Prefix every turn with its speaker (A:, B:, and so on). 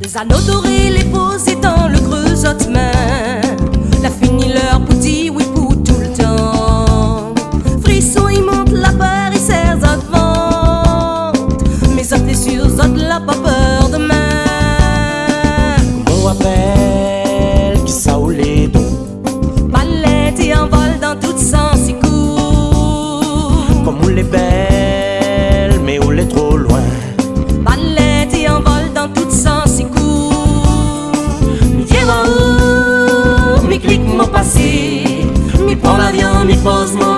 A: Des anneaux dorés, les posés dans le creux main. La fini leur petit oui pour tout le temps. Frisson, il monte la peur, il serre zot vente. Mais zot les sur zot la pas peur demain.
B: On appelle qui ça ou les dons.
A: Palette et en vol dans tout sens, il court.
B: Comme on les belle, mais on les trop loin.
A: Palette et en vol dans tout sens, il court.
B: Mi clique mon passé, mi prend l'avion, mi pose mon